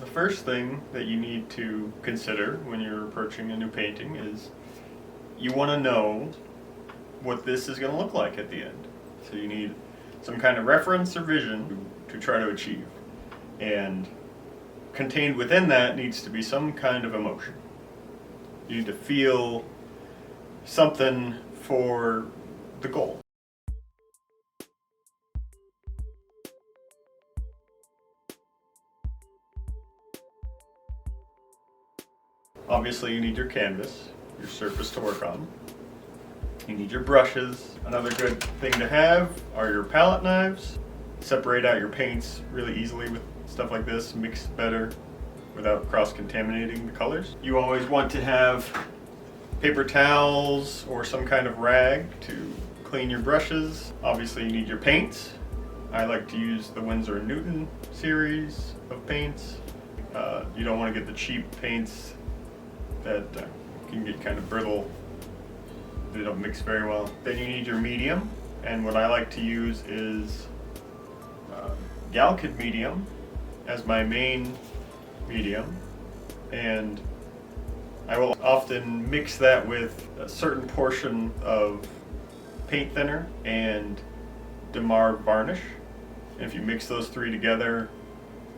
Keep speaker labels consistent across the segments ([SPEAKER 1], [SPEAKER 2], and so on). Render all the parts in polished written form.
[SPEAKER 1] The first thing that you need to consider when you're approaching a new painting is you want to know what this is going to look like at the end. So you need some kind of reference or vision to try to achieve. And contained within that needs to be some kind of emotion. You need to feel something for the goal. Obviously, you need your canvas, your surface to work on. You need your brushes. Another good thing to have are your palette knives. Separate out your paints really easily with stuff like this, mix better without cross-contaminating the colors. You always want to have paper towels or some kind of rag to clean your brushes. Obviously, you need your paints. I like to use the Winsor & Newton series of paints. You don't want to get the cheap paints that can get kind of brittle. They don't mix very well. Then you need your medium, and what I like to use is Galkid medium as my main medium, and I will often mix that with a certain portion of paint thinner and Demar varnish. And if you mix those three together,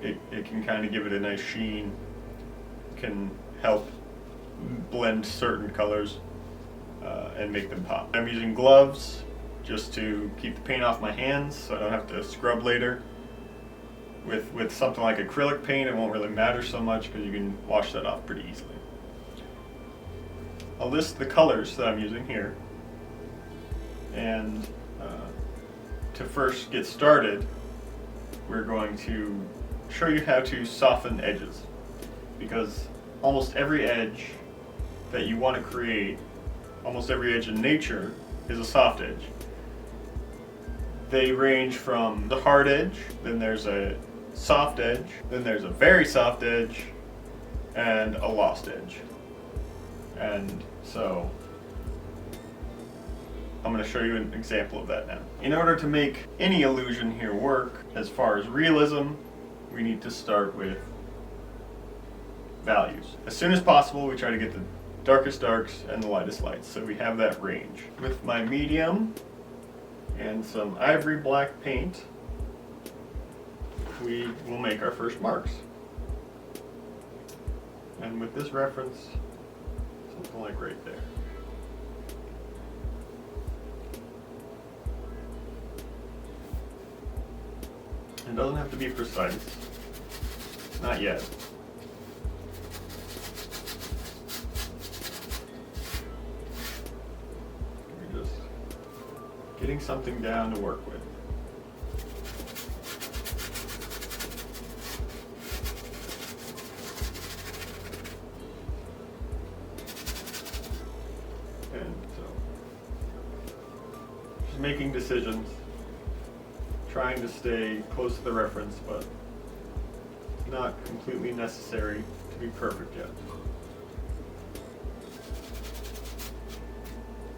[SPEAKER 1] it can kind of give it a nice sheen, can help blend certain colors and make them pop. I'm using gloves just to keep the paint off my hands so I don't have to scrub later. With something like acrylic paint, it won't really matter so much because you can wash that off pretty easily. I'll list the colors that I'm using here, and to first get started, we're going to show you how to soften edges, because almost every edge that you want to create, almost every edge in nature is a soft edge. They range from the hard edge, then there's a soft edge, then there's a very soft edge, and a lost edge. And so I'm going to show you an example of that now. In order to make any illusion here work, as far as realism, we need to start with values. As soon as possible, we try to get the darkest darks and the lightest lights, so we have that range. With my medium and some ivory black paint, we will make our first marks. And with this reference, something like right there. It doesn't have to be precise, not yet. We're just getting something down to work with. And so, just making decisions, trying to stay close to the reference, but not completely necessary to be perfect yet.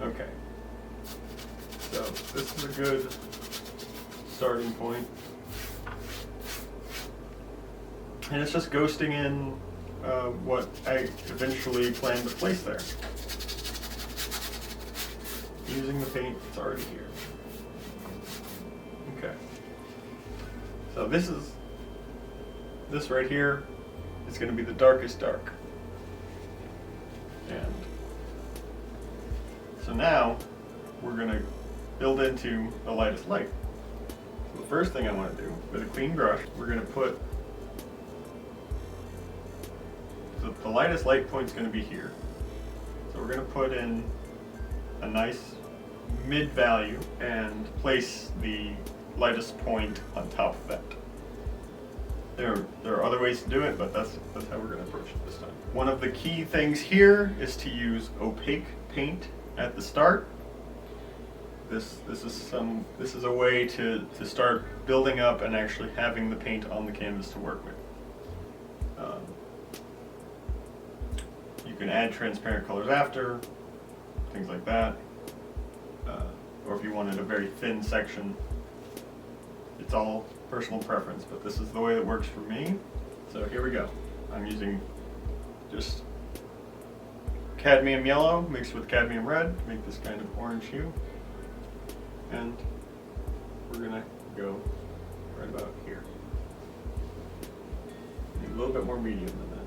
[SPEAKER 1] Okay, so this is a good starting point. And it's just ghosting in what I eventually plan to place there. Using the paint that's already here. Okay. So this right here is going to be the darkest dark. And so now we're going to build into the lightest light. So the first thing I want to do, with a clean brush, we're going to put the lightest light point is going to be here. So we're going to put in a nice mid value and place the lightest point on top of that. There are other ways to do it, but that's how we're going to approach it this time. One of the key things here is to use opaque paint at the start. This is a way to start building up and actually having the paint on the canvas to work with. You can add transparent colors after, things like that. Or if you wanted a very thin section, it's all personal preference, but this is the way that works for me. So here we go. I'm using just cadmium yellow mixed with cadmium red to make this kind of orange hue. And we're gonna go right about here. Need a little bit more medium than that.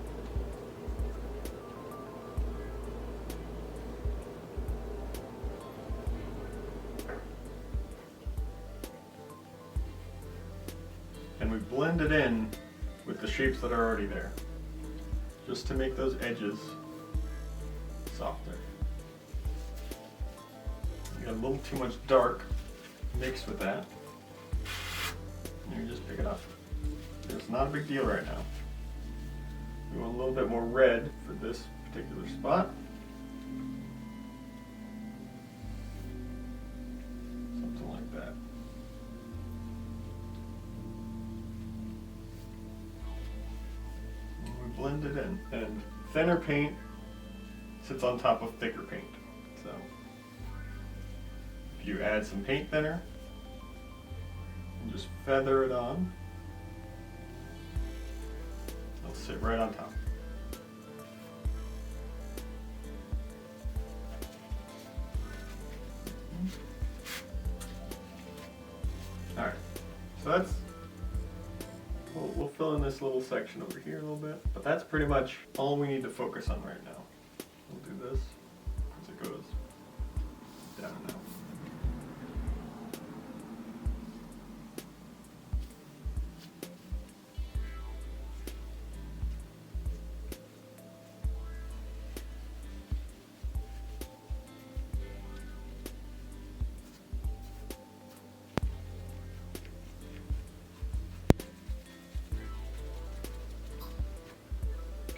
[SPEAKER 1] And we blend it in with the shapes that are already there, just to make those edges softer. You got a little too much dark mixed with that, and you just pick it up. It's not a big deal right now. We want a little bit more red for this particular spot. Something like that. And we blend it in. And thinner paint sits on top of thicker paint. So if you add some paint thinner and just feather it on, it'll sit right on top. Alright, so that's, we'll fill in this little section over here a little bit, but that's pretty much all we need to focus on right now. We'll do this as it goes down and out.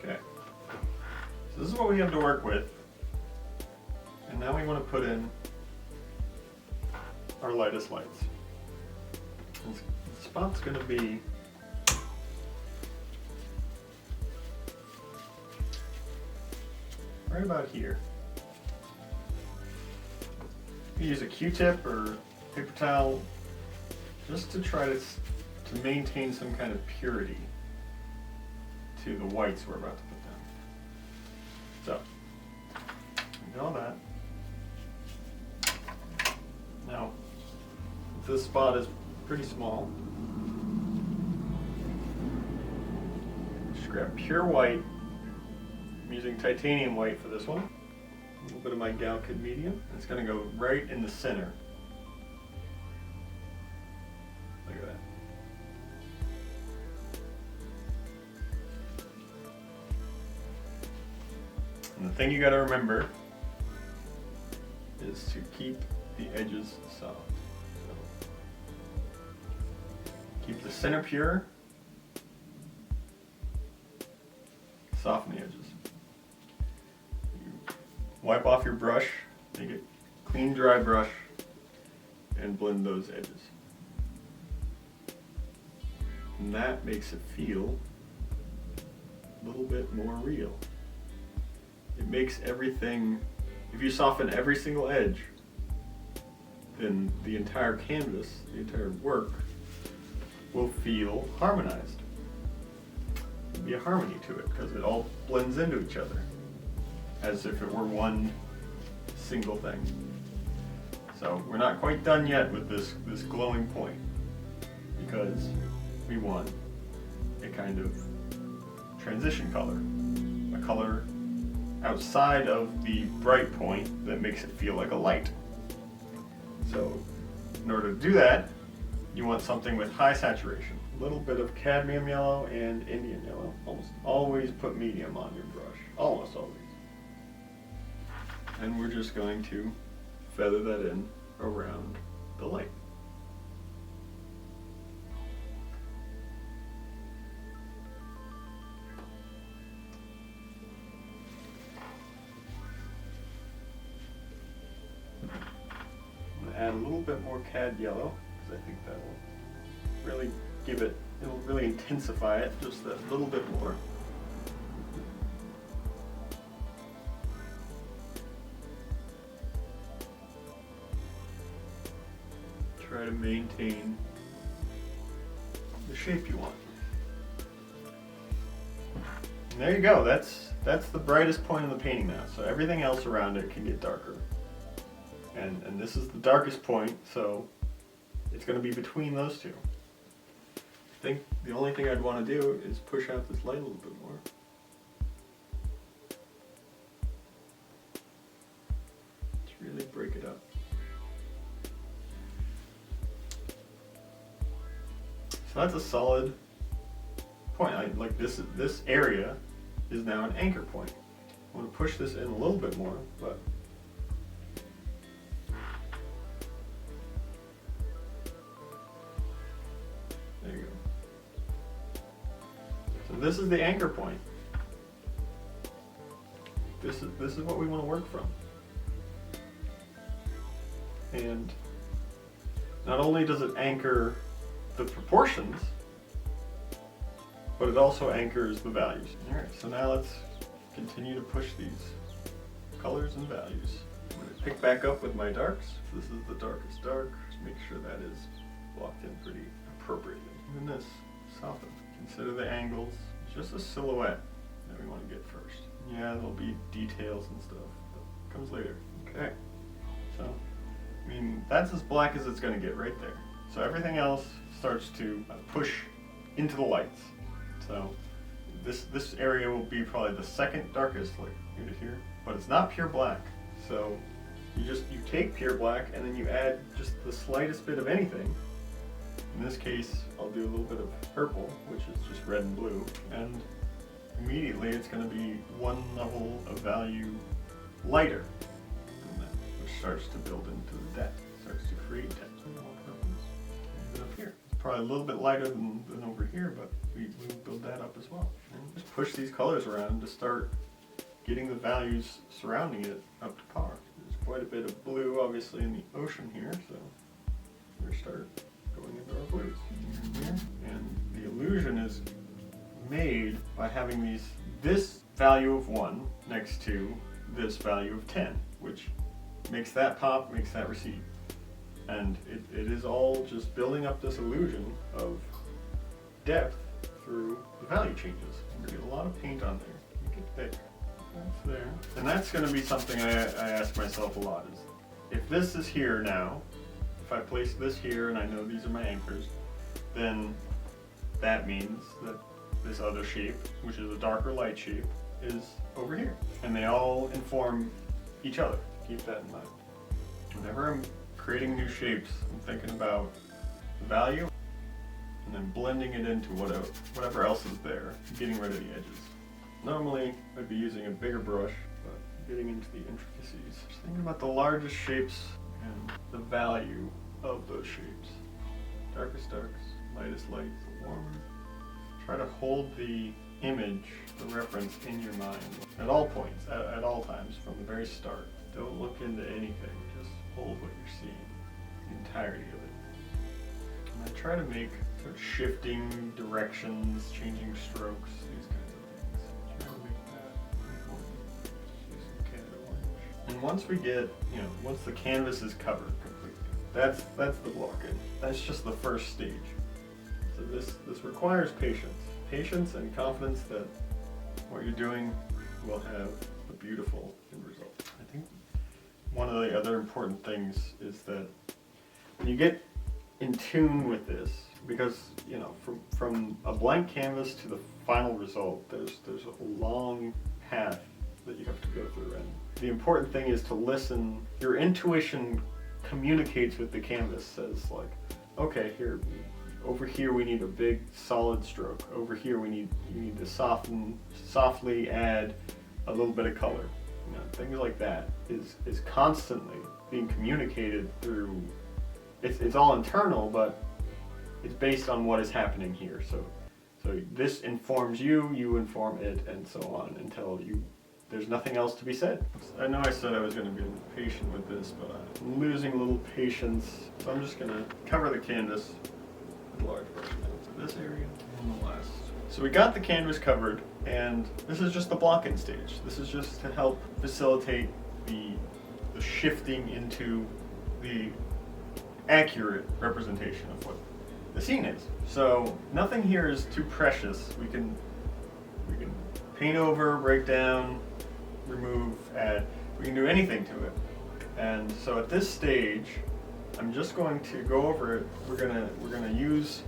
[SPEAKER 1] Okay, so this is what we have to work with, and now we want to put in our lightest lights. And the spot's going to be right about here. You use a Q-tip or paper towel just to try to maintain some kind of purity to the whites we're about to put down. So, we got all that. Now, this spot is pretty small. Just grab pure white. I'm using titanium white for this one. A little bit of my Galkid medium. It's going to go right in the center. Look at that. And the thing you got to remember is to keep the edges soft. So keep the center pure, soften the edges. You wipe off your brush, make it clean, dry brush, and blend those edges. And that makes it feel a little bit more real. It makes everything, if you soften every single edge, then the entire canvas, the entire work, will feel harmonized. There'll be a harmony to it because it all blends into each other as if it were one single thing. So we're not quite done yet with this glowing point because we want a kind of transition color, a color outside of the bright point that makes it feel like a light. So in order to do that, you want something with high saturation. A little bit of cadmium yellow and Indian yellow. Almost always put medium on your brush. Almost always. And we're just going to feather that in around the light. Add a little bit more cad yellow because I think that will really give it, it'll really intensify it just a little bit more. Try to maintain the shape you want. And there you go, that's the brightest point in the painting now. So everything else around it can get darker. And this is the darkest point, so it's going to be between those two. I think the only thing I'd want to do is push out this light a little bit more. Just really break it up. So that's a solid point. Like this area is now an anchor point. I want to push this in a little bit more, but there you go. So this is the anchor point. This is what we want to work from. And not only does it anchor the proportions, but it also anchors the values. Alright, so now let's continue to push these colors and values. I'm going to pick back up with my darks. So this is the darkest dark. Just make sure that is blocked in pretty appropriately. Even this, soften. Consider the angles. It's just a silhouette that we want to get first. Yeah, there'll be details and stuff, but it comes later. Okay, so, I mean, that's as black as it's going to get right there. So everything else starts to push into the lights. So this area will be probably the second darkest, like here to here, but it's not pure black. So you take pure black and then you add just the slightest bit of anything. In this case, I'll do a little bit of purple, which is just red and blue, and immediately it's going to be one level of value lighter than that, which starts to build into the depth, starts to create depth. And up here, it's probably a little bit lighter than over here, but we will build that up as well. And just push these colors around to start getting the values surrounding it up to par. There's quite a bit of blue, obviously, in the ocean here, so we're start going into our blues here. And the illusion is made by having this value of 1 next to this value of 10, which makes that pop, makes that recede. And it is all just building up this illusion of depth through the value changes. We're going to get a lot of paint on there. Make it thick. That's there. And that's going to be something I ask myself a lot, is if this is here now, if I place this here and I know these are my anchors, then that means that this other shape, which is a darker light shape, is over here. And they all inform each other. Keep that in mind. Whenever I'm creating new shapes, I'm thinking about the value and then blending it into whatever else is there, getting rid of the edges. Normally, I'd be using a bigger brush, but getting into the intricacies. Just thinking about the largest shapes and the value of those shapes. Darkest darks, lightest lights, warmer. Try to hold the image, the reference in your mind at all points, at all times, from the very start. Don't look into anything, just hold what you're seeing, the entirety of it. And I try to make sort of shifting directions, changing strokes, these kinds of things. Try to make that important. Use some Canada orange. And once we get, once the canvas is covered completely, that's the block-in. That's just the first stage. So this requires patience. Patience and confidence that what you're doing will have a beautiful end result. I think one of the other important things is that when you get in tune with this, because from a blank canvas to the final result, there's a long path that you have to go through, and the important thing is to listen. Your intuition communicates with the canvas, says like, okay, over here we need a big solid stroke. Over here you need to softly add a little bit of color. Things like that is constantly being communicated through. It's all internal, but it's based on what is happening here. So this informs you, you inform it, and so on until there's nothing else to be said. I know I said I was going to be patient with this, but I'm losing a little patience. So I'm just going to cover the canvas with a large brush now. So this area and the last. So we got the canvas covered, and this is just the block-in stage. This is just to help facilitate the shifting into the accurate representation of what the scene is. So nothing here is too precious. We can paint over, break down, remove, add. We can do anything to it. And so at this stage, I'm just going to go over it. We're gonna use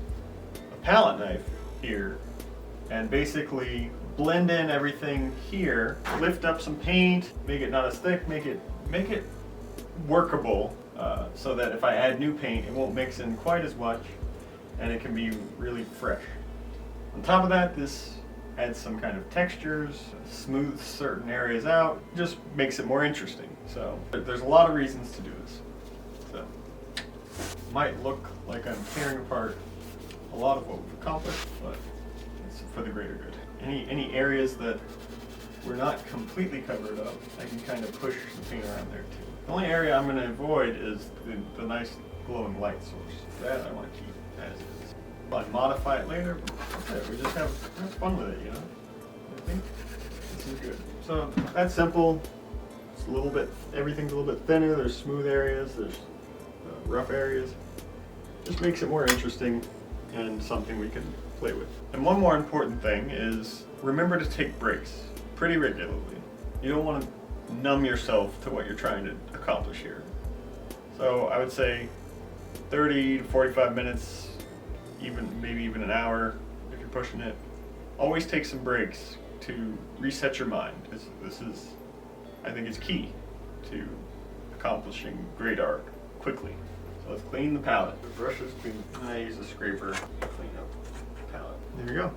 [SPEAKER 1] a palette knife here and basically blend in everything here, lift up some paint, make it not as thick, make it workable, so that if I add new paint, it won't mix in quite as much, and it can be really fresh. On top of that, this adds some kind of textures, smooths certain areas out, just makes it more interesting. So there's a lot of reasons to do this. So might look like I'm tearing apart a lot of what we've accomplished, but it's for the greater good. Any areas that we're not completely covered up, I can kind of push the paint around there too. The only area I'm going to avoid is the nice glowing light source. That I want to keep as is. I'll modify it later, but that's it. We just have fun with it, you know? I think this is good. So that's simple. It's a little bit, everything's a little bit thinner. There's smooth areas, there's rough areas. Just makes it more interesting and something we can play with. And one more important thing is remember to take breaks pretty regularly. You don't want to numb yourself to what you're trying to accomplish here. So I would say 30 to 45 minutes, maybe even an hour if you're pushing it. Always take some breaks to reset your mind. This is, I think, it's key to accomplishing great art quickly. So let's clean the palette. The brush is clean. I use a scraper to clean up the palette. There you go.